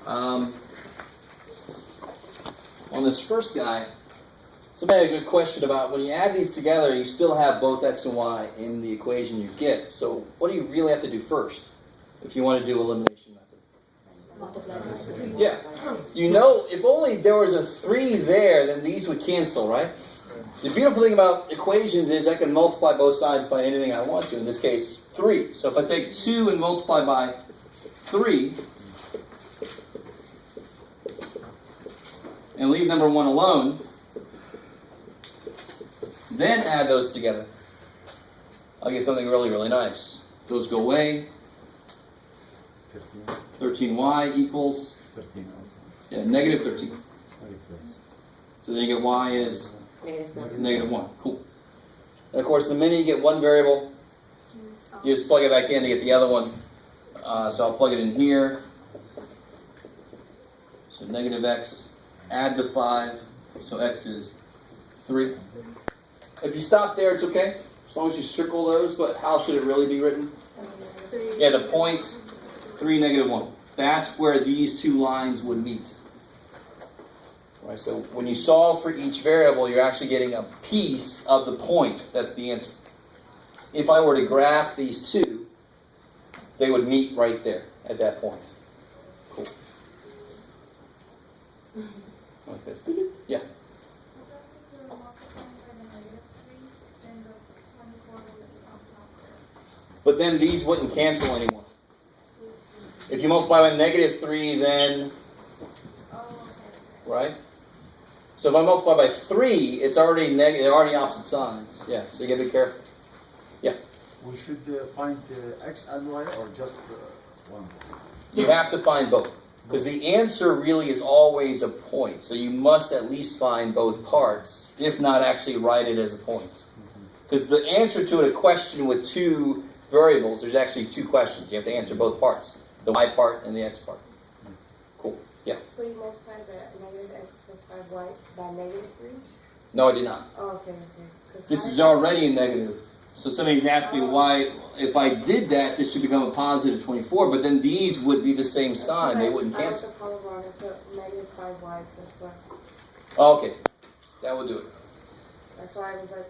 On this first guy, somebody had a good question about when you add these together, you still have both x and y in the equation you get. So what do you really have to do first if you want to do elimination method? Yeah. You know, if only there was a 3 there, then these would cancel, right? The beautiful thing about equations is I can multiply both sides by anything I want to. In this case, 3. So if I take 2 and multiply by 3, and leave number 1 alone, then add those together, I'll get something really, really nice. Those go away. 13y equals negative 13. So then you get y is negative 1. Cool. And of course, the minute you get one variable, you just plug it back in to get the other one. So I'll plug it in here. So negative x. Add the 5, so x is 3. If you stop there, it's okay, as long as you circle those, but how should it really be written? Yeah, the point, 3, negative 1. That's where these two lines would meet. Right, so when you solve for each variable, you're actually getting a piece of the point. That's the answer. If I were to graph these two, they would meet right there at that point. Cool. Like this. Yeah. But then these wouldn't cancel anymore. If you multiply by negative 3, then... Right? So if I multiply by 3, it's already negative. They're already opposite sides. Yeah, so you gotta be careful. Yeah? We should find x and y or just one? You have to find both. Because the answer really is always a point. So you must at least find both parts, if not actually write it as a point. Because the answer to a question with two variables, there's actually two questions. You have to answer both parts. The y part and the x part. Cool. Yeah? So you multiply the negative x plus 5y by negative 3? No, I did not. Oh, okay. This is already a negative. So somebody's asking me why, if I did that, this should become a positive 24, but then these would be the same sign. They wouldn't cancel. I put negative 5y instead of plus. Oh, okay. That would do it. That's why I was like,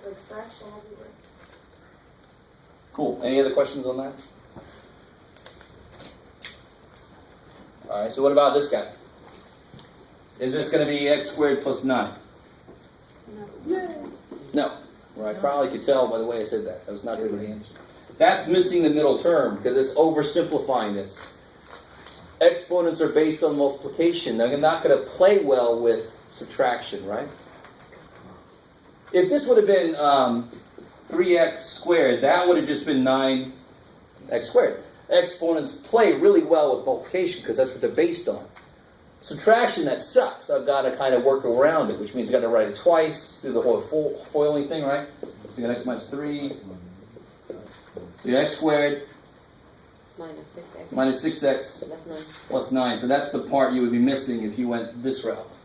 the fraction everywhere. Cool. Any other questions on that? All right, so what about this guy? Is this going to be x squared plus 9? No. No. Well, I probably could tell by the way I said that. That was not really the answer. That's missing the middle term because it's oversimplifying this. Exponents are based on multiplication. They're not going to play well with subtraction, right? If this would have been 3x squared, that would have just been 9x squared. Exponents play really well with multiplication because that's what they're based on. Subtraction, that sucks. I've got to kind of work around it, which means I've got to write it twice, do the whole foiling thing, right? So you got x minus 3. So you got x squared Minus 6x. minus 6x That's 9. plus 9. So that's the part you would be missing if you went this route.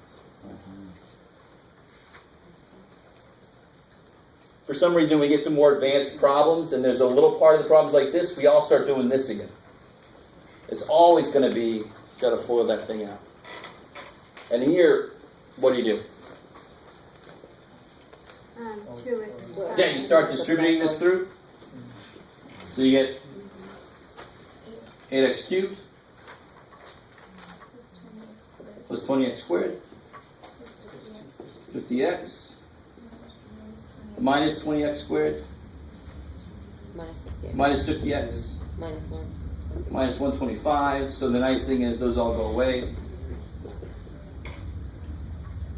For some reason, we get to more advanced problems, and there's a little part of the problems like this, we all start doing this again. It's always going to be, got to foil that thing out. And here, what do? 2x. Yeah, you start distributing this through. So you get 8x cubed plus 20x squared, 50x, minus 20x squared, minus 50x, Minus 1. minus 125. So the nice thing is those all go away.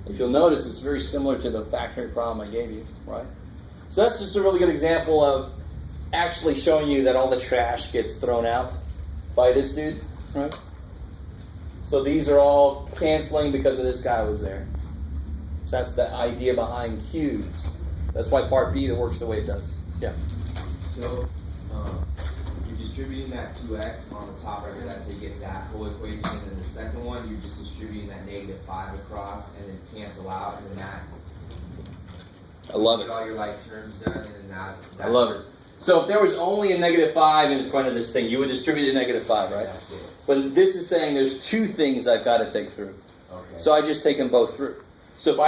If you'll notice, it's very similar to the factoring problem I gave you, right? So that's just a really good example of actually showing you that all the trash gets thrown out by this dude, right? So these are all canceling because of this guy was there. So that's the idea behind cubes. That's why part B that works the way it does. Yeah. So you're distributing that 2x on the top right here. That's how you get that whole equation. And then the second one, you're just distributing that negative 5 across and then cancel out. And then that. I love Get it. all your like terms done. And then that I love it. So if there was only a -5 in front of this thing, you would distribute the -5, right? That's it. But this is saying there's two things I've got to take through. Okay. So I just take them both through. So if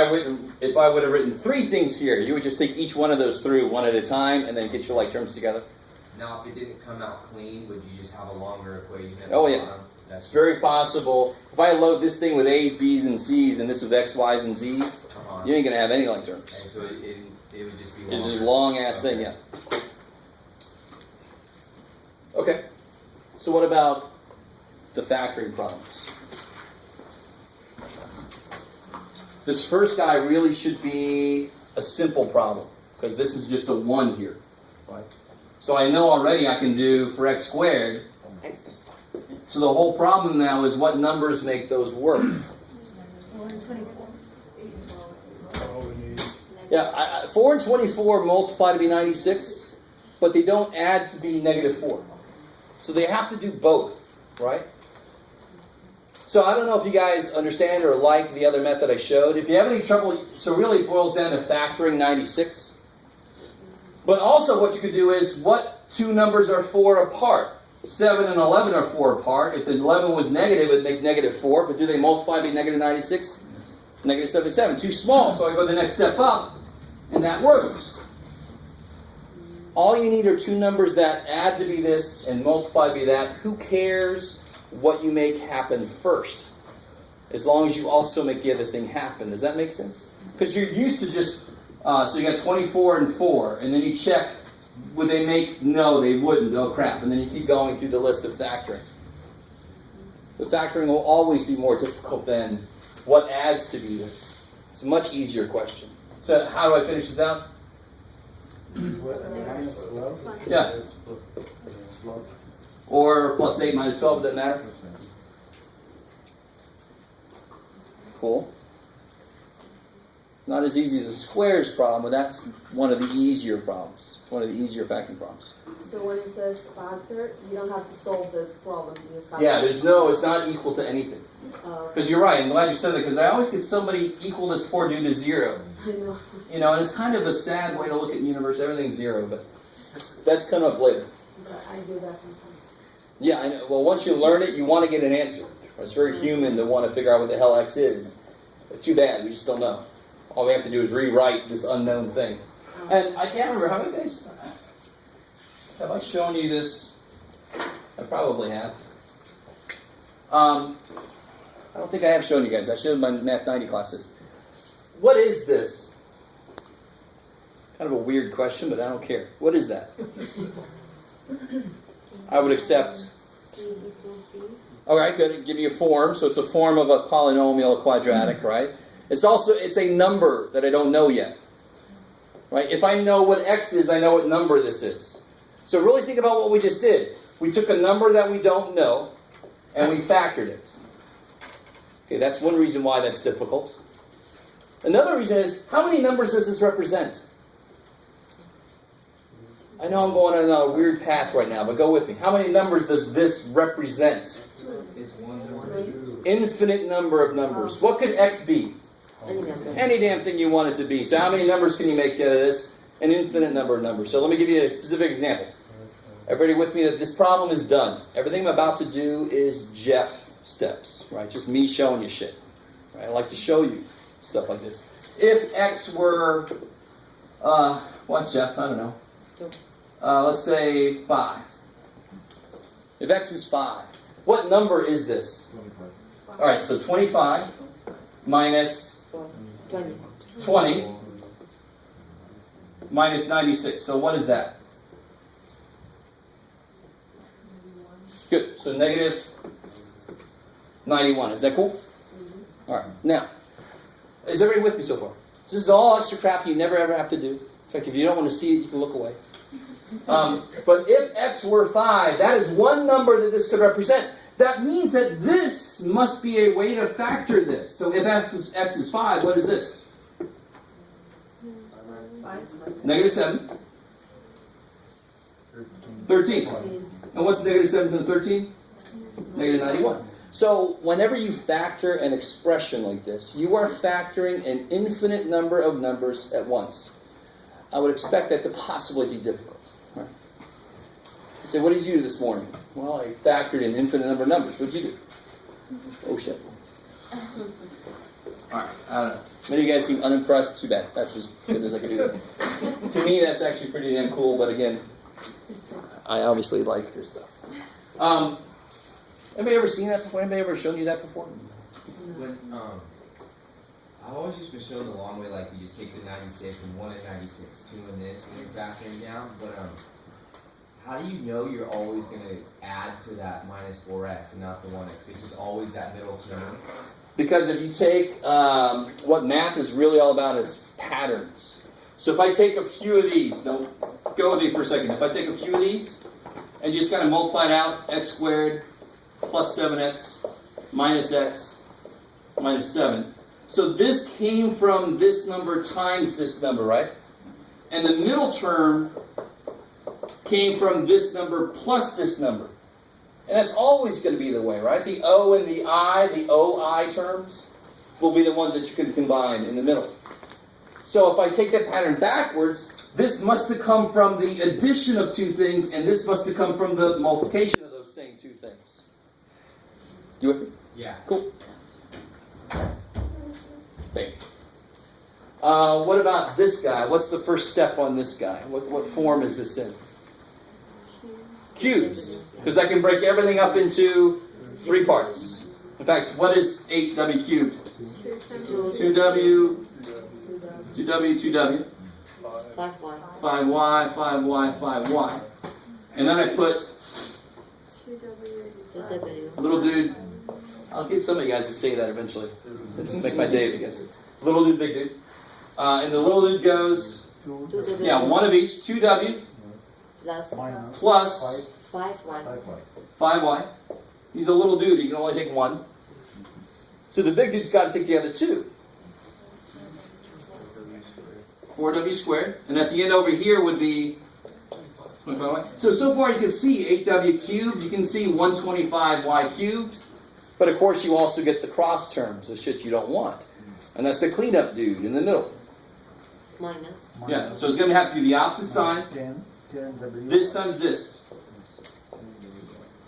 I would have written 3 things here, you would just take each one of those through one at a time and then get your like terms together. Now, if it didn't come out clean, would you just have a longer equation at Oh, the yeah. bottom? That's It's very possible. If I load this thing with A's, B's, and C's, and this with X, Y's, and Z's, you ain't gonna have any like terms. Okay, so it would just be longer. It's just a long ass thing, yeah. Okay. So what about the factoring problems? This first guy really should be a simple problem because this is just a 1 here, right? So I know already I can do for x squared. So the whole problem now is what numbers make those work. Yeah, 4 and 24 multiply to be 96, but they don't add to be -4. So they have to do both, right? So I don't know if you guys understand or like the other method I showed. If you have any trouble, so really it boils down to factoring 96. But also what you could do is, what two numbers are 4 apart? 7 and 11 are 4 apart. If the 11 was negative, it would make -4. But do they multiply to be -96? -77. Too small, so I go the next step up, and that works. All you need are two numbers that add to be this and multiply to be that. Who cares what you make happen first? As long as you also make the other thing happen. Does that make sense? Because you're used to just, so you got 24 and 4, and then you check, would they make? No, they wouldn't. Oh, crap. And then you keep going through the list of factoring. The factoring will always be more difficult than what adds to be this. It's a much easier question. So how do I finish this out? Yeah. Or plus 8 minus 12, doesn't matter. Cool. Not as easy as a squares problem, but that's one of the easier problems. One of the easier factoring problems. So when it says factor, you don't have to solve the problem. You just have Yeah, to... it's not equal to anything. Because you're right, I'm glad you said that, because I always get somebody equal this poor dude to 0. I know. You know, and it's kind of a sad way to look at the universe. Everything's 0, but that's coming up later. But I do that sometimes. Yeah, I know. Well, once you learn it, you want to get an answer. It's very human to want to figure out what the hell X is. But too bad, we just don't know. All we have to do is rewrite this unknown thing. And I can't remember, have I shown you this? I probably have. I don't think I have shown you guys. I showed my Math 90 classes. What is this? Kind of a weird question, but I don't care. What is that? I would accept. C equals B. All right, good. Give you a form. So it's a form of a polynomial, a quadratic, right? It's a number that I don't know yet. Right? If I know what x is, I know what number this is. So really think about what we just did. We took a number that we don't know, and we factored it. Okay, that's one reason why that's difficult. Another reason is, how many numbers does this represent? I know I'm going on a weird path right now, but go with me. How many numbers does this represent? It's one number. Infinite number of numbers. What could x be? Any number. Any damn thing you want it to be. So how many numbers can you make out of this? An infinite number of numbers. So let me give you a specific example. Everybody with me that this problem is done. Everything I'm about to do is Jeff steps, right? Just me showing you shit. Right? I like to show you stuff like this. If x were, what, Jeff? I don't know. Let's say 5. If x is 5, what number is this? 25. All right, so 25 minus 20 minus 96. So what is that? Good. So negative 91. Is that cool? All right. Now, is everybody with me so far? So this is all extra crap you never ever have to do. In fact, if you don't want to see it, you can look away. But if x were 5, that is one number that this could represent. That means that this must be a way to factor this. So if x is 5, what is this? Negative 7. 13. And what's negative 7 times 13? Negative 91. So whenever you factor an expression like this, you are factoring an infinite number of numbers at once. I would expect that to possibly be difficult. Right? Say, what did you do this morning? Well, I factored in infinite number of numbers. What did you do? Oh, shit. Alright, I don't know. Many of you guys seem unimpressed. Too bad. That's as good as I can do that. To me, that's actually pretty damn cool, but again, I obviously like this stuff. Anybody ever seen that before? Anybody ever shown you that before? When, I've always just been shown the long way, like you just take the 96 and 1 and 96, 2 and this, when you're factoring down, but how do you know you're always going to add to that minus 4x and not the 1x? It's just always that middle term. Because if you take, what math is really all about is patterns. So if I take a few of these, don't go with me for a second. If I take a few of these and just kind of multiply it out, x squared plus 7x minus x minus 7. So this came from this number times this number, right? And the middle term came from this number plus this number. And that's always going to be the way, right? The O and the I, the OI terms, will be the ones that you can combine in the middle. So if I take that pattern backwards, this must have come from the addition of two things, and this must have come from the multiplication of those same two things. You with me? Yeah. Cool. Thank you. What about this guy? What's the first step on this guy? What form is this in? Cubes. Because I can break everything up into 3 parts. In fact, what is 8w cubed? 2w, 2w, 5y. 5y, 5y, 5y. And then I put 2w. little dude. I'll get some of you guys to say that eventually. It'll just make my day, I guess. Little dude, big dude. And the little dude goes, 2w. yeah, one of each, 2w plus 5y. 5y. He's a little dude, he can only take one. So the big dude's got to take the other 2. 4w squared. And at the end over here would be 25y. So far you can see 8w cubed, you can see 125y cubed. But of course you also get the cross terms, the shit you don't want. And that's the cleanup dude in the middle. Minus. Yeah, so it's going to have to be the opposite sign. 10w. This times this.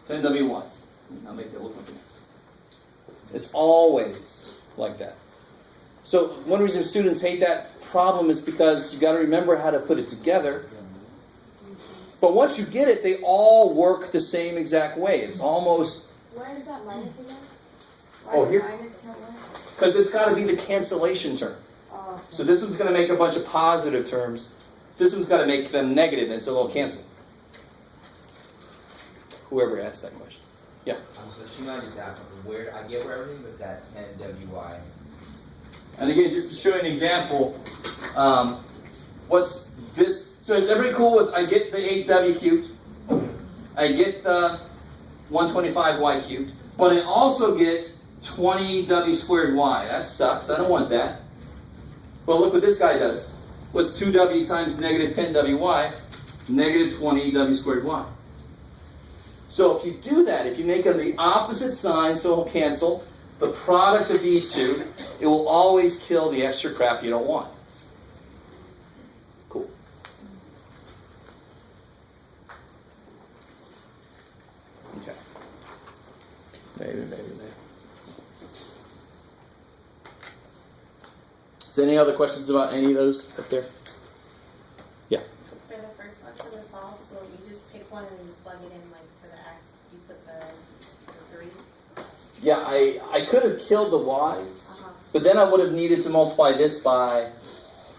10w1. I'll make that look like this. It's always like that. So one reason students hate that problem is because you've got to remember how to put it together. But once you get it, they all work the same exact way. It's almost... Where is that minus again? Oh, here? Minus term what? Because it's got to be the cancellation term. Oh, okay. So this one's going to make a bunch of positive terms. This one's got to make them negative, and so they'll cancel. Whoever asked that question. Yeah. So she might just ask something. Where I get where everything but that 10wy. And again, just to show you an example, what's this? So is everybody cool with, I get the 8w cubed, I get the 125y cubed, but I also get 20w squared y. That sucks. I don't want that. Well, look what this guy does. What's 2w times negative 10wy? Negative 20w squared y. So if you do that, if you make them the opposite sign, so it'll cancel, the product of these two, it will always kill the extra crap you don't want. Cool. Okay. Maybe. Is there any other questions about any of those up there? Yeah. For the first one, for the solve, so you just pick one and you plug it in, like for the x, you put the 3. Yeah, I could have killed the y's, but then I would have needed to multiply this by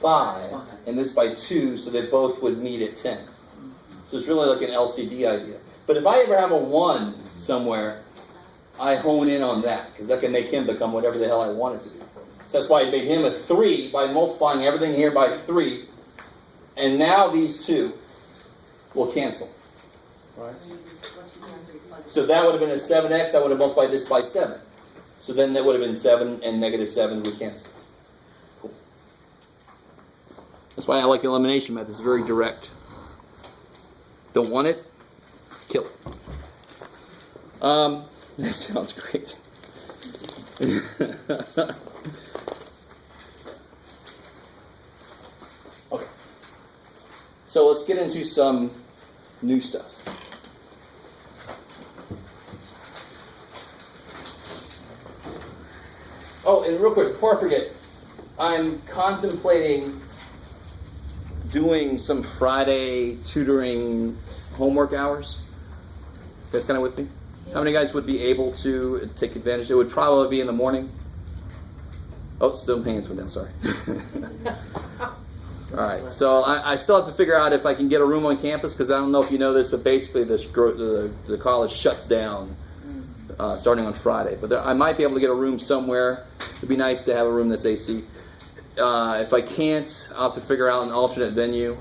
5 and this by 2, so they both would meet at 10. So it's really like an LCD idea. But if I ever have a 1 somewhere, I hone in on that, because that can make him become whatever the hell I want it to be. So that's why I made him a 3 by multiplying everything here by 3. And now these two will cancel. Right? So that would have been a 7x. I would have multiplied this by 7. So then that would have been 7 and negative 7 would cancel. Cool. That's why I like the elimination method. It's very direct. Don't want it? Kill it. That sounds great. Okay. So let's get into some new stuff. Oh, and real quick, before I forget, I'm contemplating doing some Friday tutoring homework hours. You guys kind of with me? How many guys would be able to take advantage? It would probably be in the morning. Oh, still hands went down, sorry. All right, so I still have to figure out if I can get a room on campus, because I don't know if you know this, but basically the college shuts down starting on Friday. But I might be able to get a room somewhere. It'd be nice to have a room that's AC. If I can't, I'll have to figure out an alternate venue.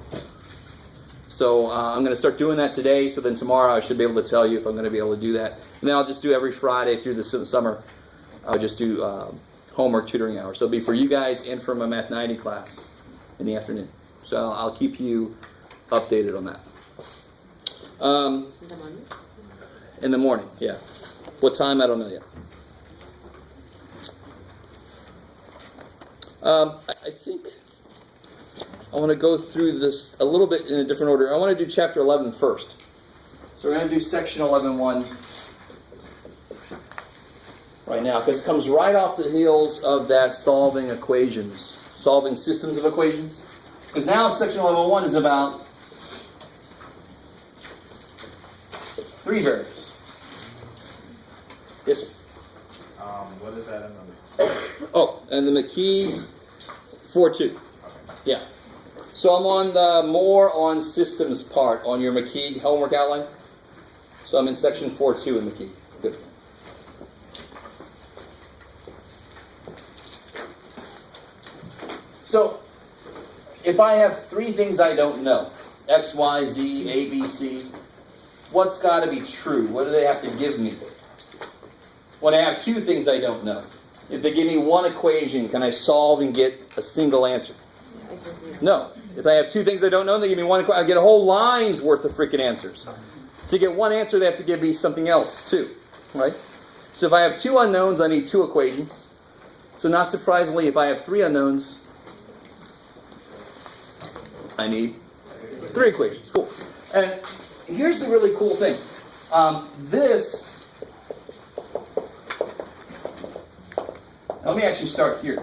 So I'm going to start doing that today, so then tomorrow I should be able to tell you if I'm going to be able to do that. And then I'll just do every Friday through the summer. I'll just do homework tutoring hours. So it'll be for you guys and for my Math 90 class in the afternoon. So I'll keep you updated on that. In the morning? In the morning, yeah. What time, I don't know yet. I think I want to go through this a little bit in a different order. I want to do chapter 11 first. So we're going to do section 11.1 right now, because it comes right off the heels of that solving equations, solving systems of equations. Because now section 11.1 is about 3 variables. Yes, sir. What is that in the? Oh, and the McKee 4.2. Yeah. So I'm on the more on systems part on your McKee homework outline. So I'm in section 4.2 in McKee. Good. So if I have 3 things I don't know, X, Y, Z, A, B, C, what's got to be true? What do they have to give me? When I have 2 things I don't know, if they give me 1 equation, can I solve and get a single answer? No. If I have 2 things I don't know, they give me 1 equation, I get a whole line's worth of freaking answers. To get 1 answer, they have to give me something else too, right? So if I have 2 unknowns, I need 2 equations. So not surprisingly, if I have 3 unknowns, I need 3 equations. Cool. And here's the really cool thing. Let me actually start here.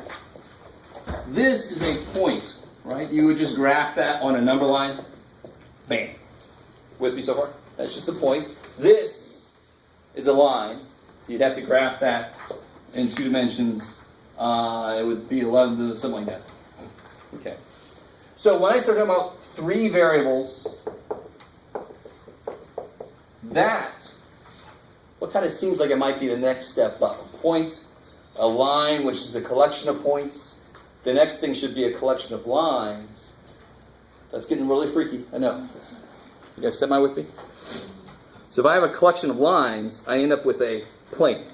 This is a point, right? You would just graph that on a number line. Bam. With me so far? That's just the point. This is a line. You'd have to graph that in 2 dimensions. It would be 11, something like that. Okay. So when I start talking about 3 variables, what kind of seems like it might be the next step up? A point, a line, which is a collection of points. The next thing should be a collection of lines. That's getting really freaky, I know. You guys semi with me? So if I have a collection of lines, I end up with a plane.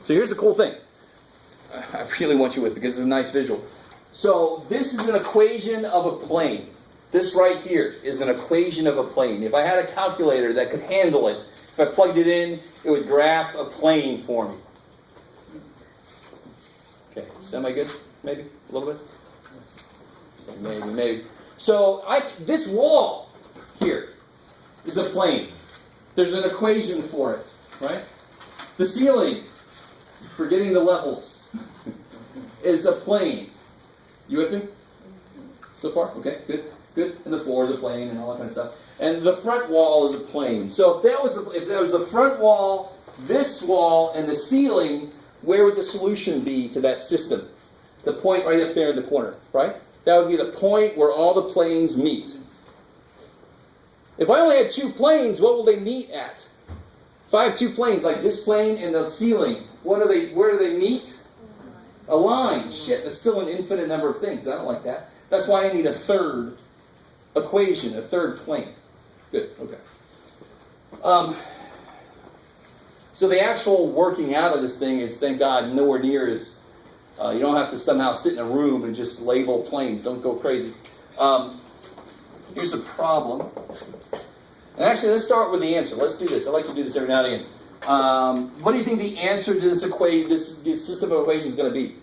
So here's the cool thing. I really want you with, because it's a nice visual. So this is an equation of a plane. This right here is an equation of a plane. If I had a calculator that could handle it, if I plugged it in, it would graph a plane for me. Okay, semi-good? Maybe? A little bit? Maybe. So this wall here is a plane. There's an equation for it, right? The ceiling, forgetting the levels, is a plane. You with me? So far? Okay, good. And the floor is a plane and all that kind of stuff. And the front wall is a plane. So if there was the front wall, this wall, and the ceiling, where would the solution be to that system? The point right up there in the corner, right? That would be the point where all the planes meet. If I only had 2 planes, what will they meet at? If I have 2 planes, like this plane and the ceiling, where do they meet? A line. Shit, that's still an infinite number of things. I don't like that. That's why I need a 3rd equation, a 3rd plane. Good, okay. So the actual working out of this thing is, thank God, nowhere near as... you don't have to somehow sit in a room and just label planes. Don't go crazy. Here's the problem. And actually, let's start with the answer. Let's do this. I like to do this every now and again. What do you think the answer to this system of equations is going to be?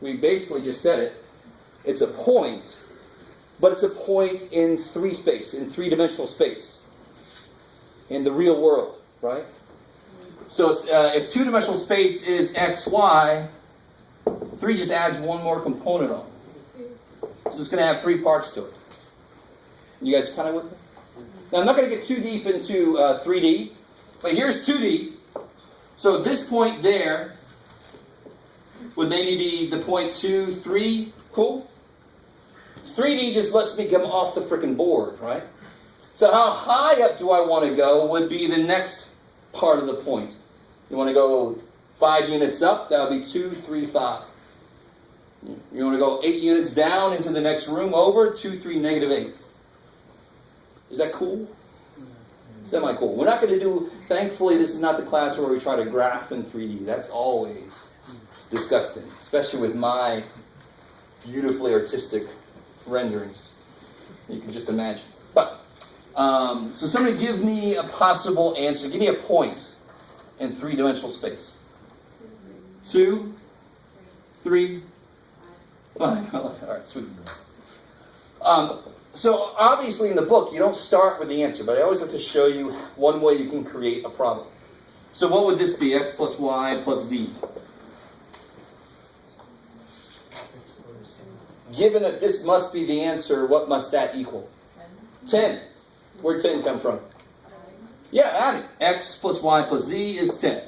We basically just said it. It's a point, but it's a point in 3 space, in 3-dimensional space, in the real world, right? So if two-dimensional space is x, y, 3 just adds one more component on. So it's going to have 3 parts to it. You guys kind of with me? Now, I'm not going to get too deep into 3D, but here's 2D. So this point there would maybe be the point 2, 3. Cool? 3D just lets me come off the frickin' board, right? So how high up do I want to go would be the next part of the point. You want to go 5 units up, that would be 2, 3, 5. You want to go 8 units down into the next room over, 2, 3, negative 8. Is that cool? Semi-cool. We're not going to do, thankfully this is not the class where we try to graph in 3D. That's always disgusting, especially with my beautifully artistic renderings. You can just imagine. But, so somebody give me a possible answer. Give me a point in 3-dimensional space. 2, 3, 5. All right, sweet. So obviously in the book, you don't start with the answer, but I always like to show you one way you can create a problem. So what would this be? X plus y plus z. Given that this must be the answer, what must that equal? 10. Where'd 10 come from? Yeah, add it. X plus y plus z is 10.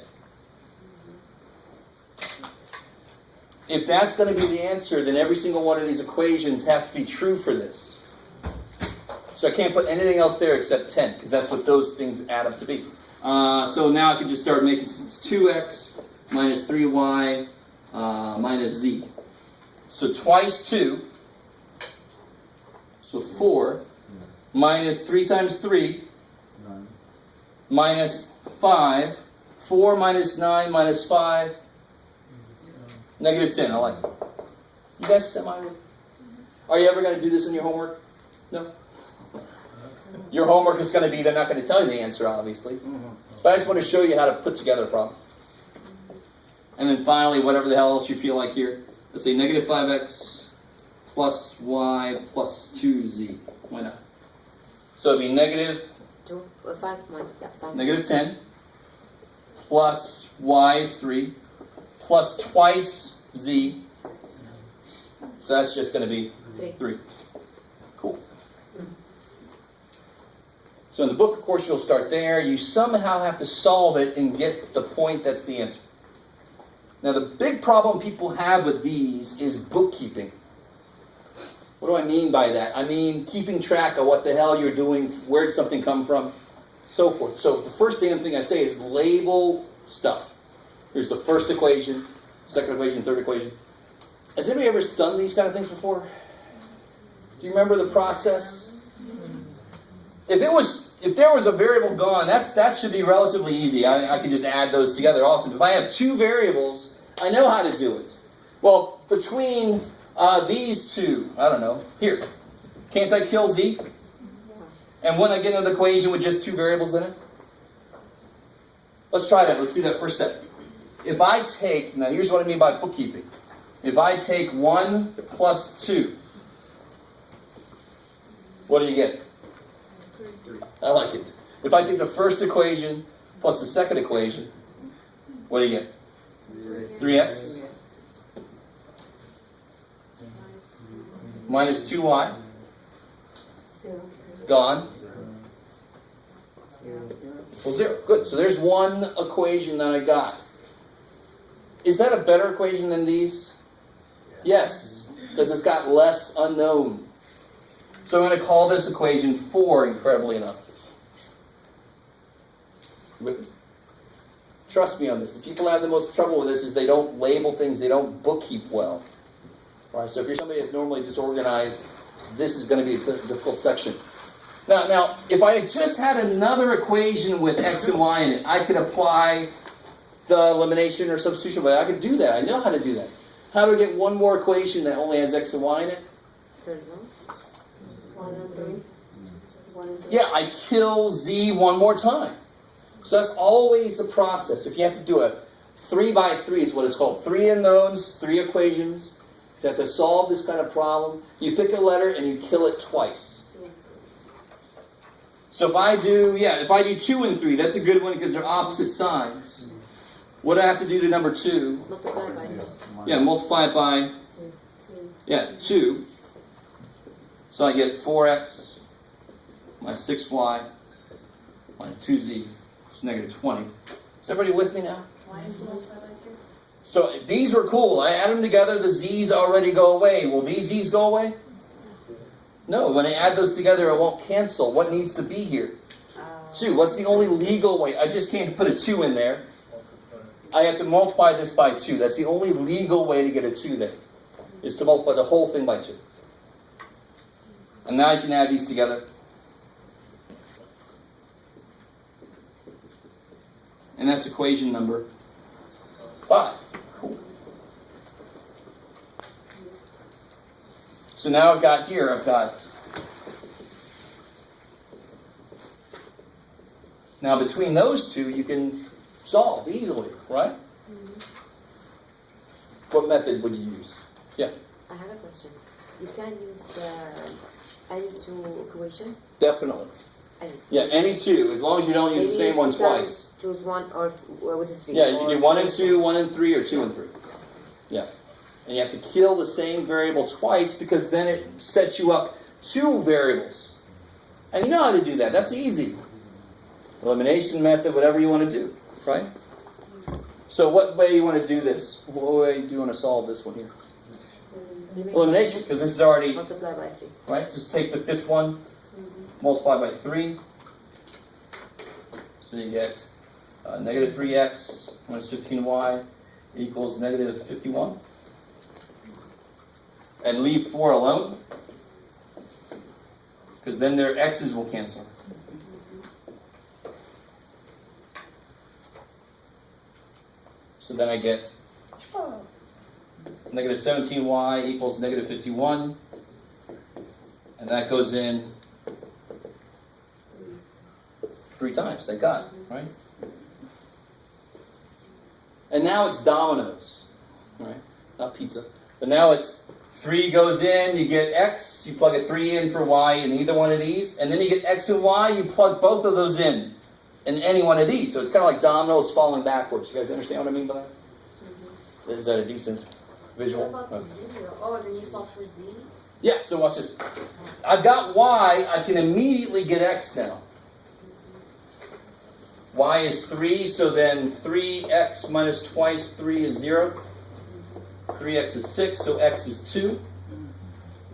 If that's going to be the answer, then every single one of these equations have to be true for this. So I can't put anything else there except 10, because that's what those things add up to be. So now I can just start making, it's 2x minus 3y minus z. So twice 2, so 4, minus 3 times 3, 9. minus 5, 4 minus 9 minus 5, negative 10. I like it. You guys semi with? Are you ever going to do this in your homework? No? Your homework is going to be, they're not going to tell you the answer, obviously. But I just want to show you how to put together a problem. And then finally, whatever the hell else you feel like here. Let's say negative 5x plus y plus 2z. Why not? So it'd be negative 10 plus y is 3 plus twice z. So that's just going to be 3. Cool. So in the book, of course, you'll start there. You somehow have to solve it and get the point that's the answer. Now, the big problem people have with these is bookkeeping. What do I mean by that? I mean keeping track of what the hell you're doing, where did something come from, so forth. So the first thing I say is label stuff. Here's the first equation, second equation, third equation. Has anybody ever done these kind of things before? Do you remember the process? If there was a variable gone, that should be relatively easy. I can just add those together also. If I have 2 variables, I know how to do it. Well, between these two, I don't know. Here, can't I kill z? And wouldn't I get another equation with just 2 variables in it? Let's try that. Let's do that first step. If I take, now here's what I mean by bookkeeping. If I take 1 plus 2, what do you get? I like it. If I take the first equation plus the second equation, what do you get? 3x minus 2y gone. Well, 0. Good. So there's one equation that I got. Is that a better equation than these? Yes, because it's got less unknown. So I'm going to call this equation 4, incredibly enough. With me? Trust me on this. The people that have the most trouble with this is they don't label things, they don't bookkeep well. Right? So if you're somebody that's normally disorganized, this is going to be a difficult section. Now, if I had just had another equation with x and y in it, I could apply the elimination or substitution, but I could do that. I know how to do that. How do I get one more equation that only has x and y in it? 1 and 3. 1 and 3. Yeah, I kill z one more time. So that's always the process. If you have to do a 3 by 3 is what it's called. 3 unknowns, 3 equations. If you have to solve this kind of problem, you pick a letter and you kill it twice. So if I do 2 and 3, that's a good one because they're opposite signs. What do I have to do to number 2? Multiply by Yeah, multiply it by, 2. 2. So I get 4x minus 6y minus 2z, which is negative 20. Is everybody with me now? Why did you multiply by 2? So these were cool. I add them together, the z's already go away. Will these z's go away? No, when I add those together, it won't cancel. What needs to be here? 2. What's the only legal way? I just can't put a 2 in there. I have to multiply this by 2. That's the only legal way to get a 2 there, is to multiply the whole thing by 2. And now you can add these together. And that's equation number 5. Cool. So now I've got now between those two you can solve easily, right? What method would you use? Yeah. I have a question. You can use any two equation? Definitely. Any. Yeah, any two, as long as you don't use the same one twice. Choose one or with a 3. Yeah, you can do 1 and 2, 1 and 3, or 2 and 3. Yeah. And you have to kill the same variable twice because then it sets you up 2 variables. And you know how to do that. That's easy. Elimination method, whatever you want to do, right? So what way you want to do this? What way do you want to solve this one here? Elimination, because this is already, Multiply by 3. right? Just take the fifth one, multiply by 3. So you get negative 3x minus 15y equals negative 51. And leave 4 alone, because then their x's will cancel. So then I get negative 17y equals negative 51. And that goes in 3 times, thank God, right? And now it's dominoes, right? Not pizza. But now it's 3 goes in, you get x, you plug a 3 in for y in either one of these, and then you get x and y, you plug both of those in any one of these. So it's kind of like dominoes falling backwards. You guys understand what I mean by that? Is that a decent visual? What about the 0? Oh, then you solve for z? Yeah, so watch this. I've got y, I can immediately get x now. Y is 3, so then 3x minus twice 3 is 0. 3x is 6, so x is 2.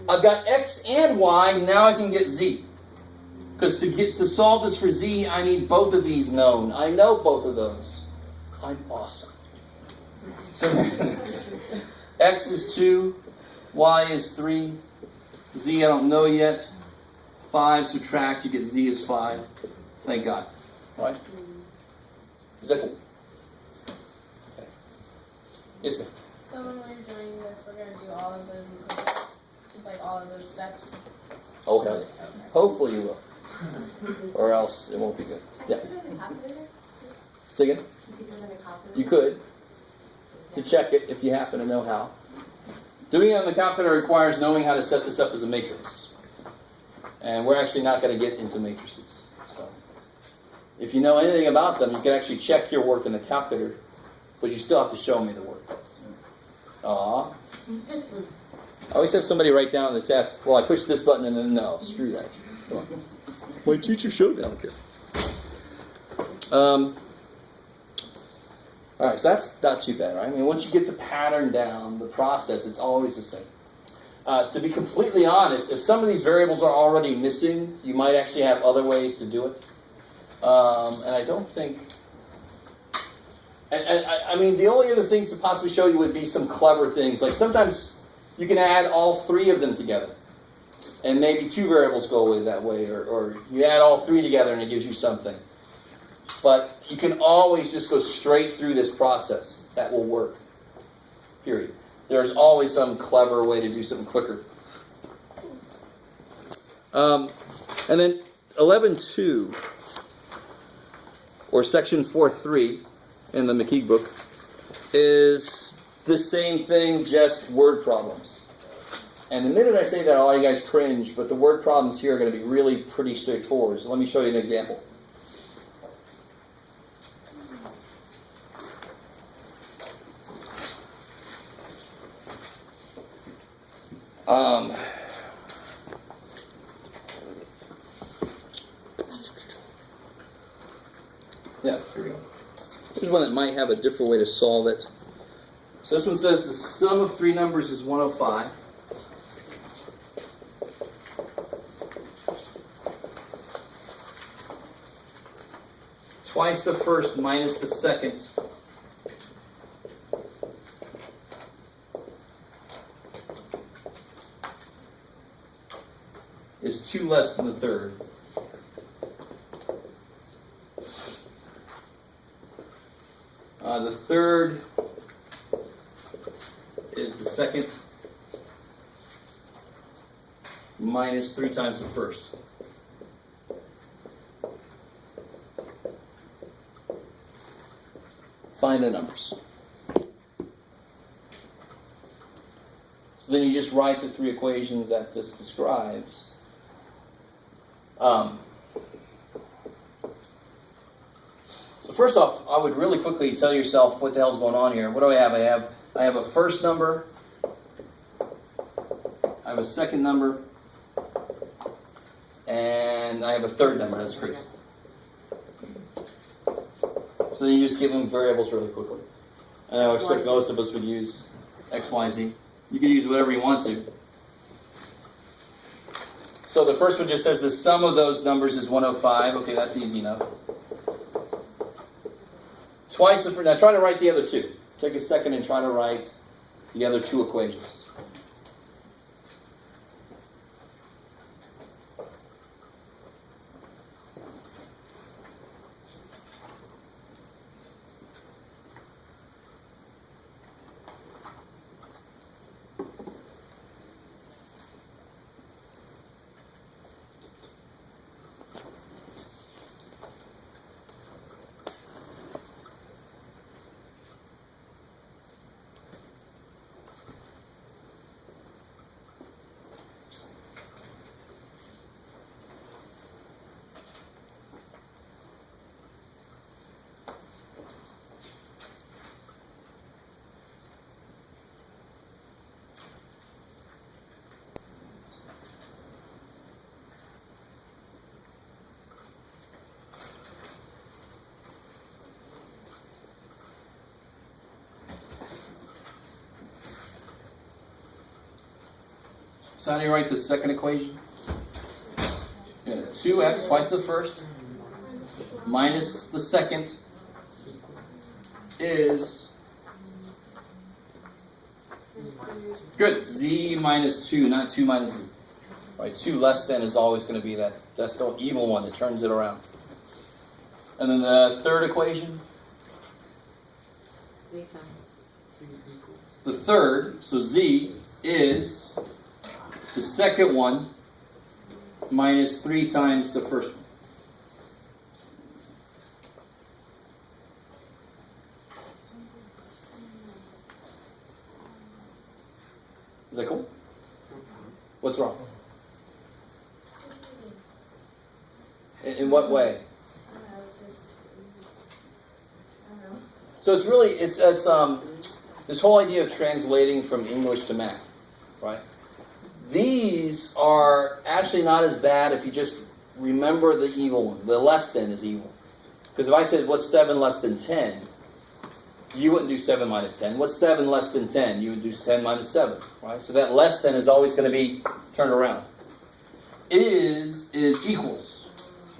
I've got x and y, now I can get z. Because to solve this for z, I need both of these known. I know both of those. I'm awesome. So x is 2, y is 3, z I don't know yet. 5 subtract, you get z is 5. Thank God. Right? Is that cool? Okay. Yes, ma'am. So when we're doing this, we're going to do all of those equations, like all of those steps. Okay. Okay. Hopefully you will. Or else it won't be good. Yeah. Can you do it in a calculator? Say again? You could do it in a calculator. You could. To check it if you happen to know how. Doing it on the calculator requires knowing how to set this up as a matrix. And we're actually not going to get into matrices. So if you know anything about them, you can actually check your work in the calculator, but you still have to show me the work. Aw. I always have somebody write down on the test, well, I pushed this button and then no. Screw that. Come on. My teacher showed me. I don't care. All right, so that's not too bad, right? I mean, once you get the pattern down, the process, it's always the same. To be completely honest, if some of these variables are already missing, you might actually have other ways to do it. And I don't think... I mean, the only other things to possibly show you would be some clever things. Like sometimes you can add all 3 of them together. And maybe 2 variables go away that way. Or you add all 3 together and it gives you something. But you can always just go straight through this process. That will work. Period. There's always some clever way to do something quicker. And then 11.2, or section 4.3 in the McKeague book, is the same thing, just word problems. And the minute I say that, all you guys cringe, but the word problems here are going to be really pretty straightforward. So let me show you an example. Yeah, here we go. Here's one that might have a different way to solve it. So this one says the sum of three numbers is 105. Twice the first minus the second is 2 less than the third. The third is the second minus 3 times the first. Find the numbers. So then you just write the three equations that this describes. So first off, I would really quickly tell yourself what the hell's going on here. What do I have? I have a first number. I have a second number. And I have a third number. That's crazy. So then you just give them variables really quickly. And I would expect most of us would use X, Y, Z. You can use whatever you want to. So the first one just says the sum of those numbers is 105. Okay, that's easy enough. Twice the first. Now try to write the other two. Take a second and try to write the other two equations. So how do you write the second equation? 2x, twice the first, minus the second is, good, z minus 2, not 2 minus z. Right, 2 less than is always going to be that's the evil one that turns it around. And then the third equation? 3 times. The third, so z is the second one minus 3 times the first one. Is that cool? What's wrong? In what way? So it's really, it's this whole idea of translating from English to math, right? These are actually not as bad if you just remember the evil one. The less than is evil. Because if I said, what's 7 less than 10? You wouldn't do 7 minus 10. What's 7 less than 10? You would do 10 minus 7, right? So that less than is always going to be turned around. Is equals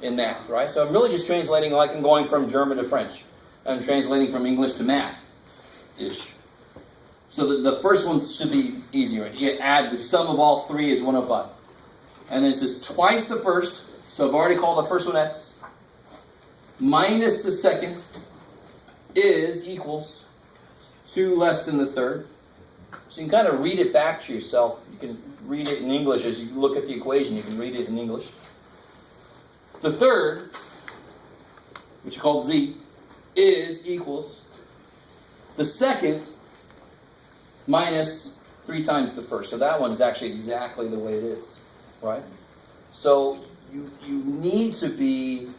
in math, right? So I'm really just translating like I'm going from German to French. I'm translating from English to math-ish. So the first one should be easy, right? You add the sum of all three is 105. And then it says twice the first, so I've already called the first one x, minus the second is equals 2 less than the third. So you can kind of read it back to yourself. You can read it in English as you look at the equation. You can read it in English. The third, which is called z, is equals the second minus 3 times the first. So that one is actually exactly the way it is, right? So you need to be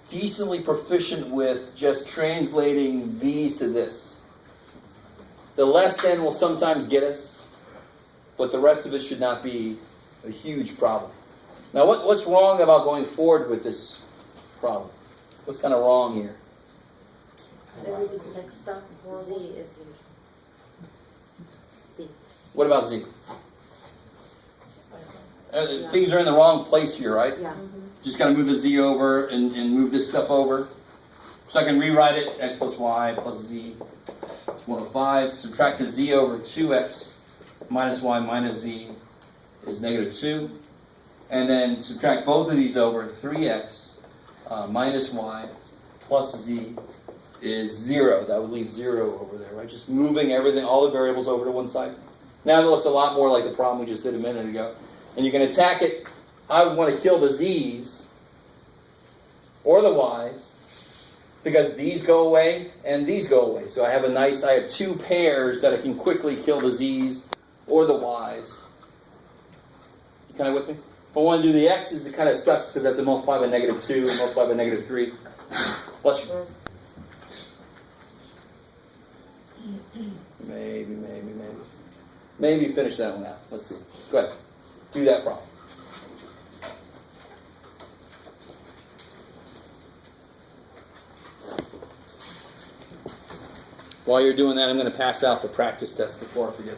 decently proficient with just translating these to this. The less than will sometimes get us. but the rest of it should not be a huge problem. Now, what's wrong about going forward with this problem? What's kind of wrong here? Everything's mixed up. Z is here. Z. What about Z? Things are in the wrong place here, right? Yeah. Just got to move the Z over and move this stuff over. So I can rewrite it, x plus y plus z is 105. Subtract the z over 2x minus y minus z is negative 2. And then subtract both of these over 3x minus y plus z is 0. That would leave 0 over there, right? Just moving everything, all the variables over to one side. Now it looks a lot more like the problem we just did a minute ago. And you can attack it. I would want to kill the z's or the y's because these go away and these go away. So I have two pairs that I can quickly kill the z's or the y's. You kind of with me? If I want to do the x's, it kind of sucks because I have to multiply by negative 2 and multiply by negative 3. Bless you. Maybe finish that one out. Let's see. Go ahead. Do that problem. While you're doing that, I'm going to pass out the practice test before I forget.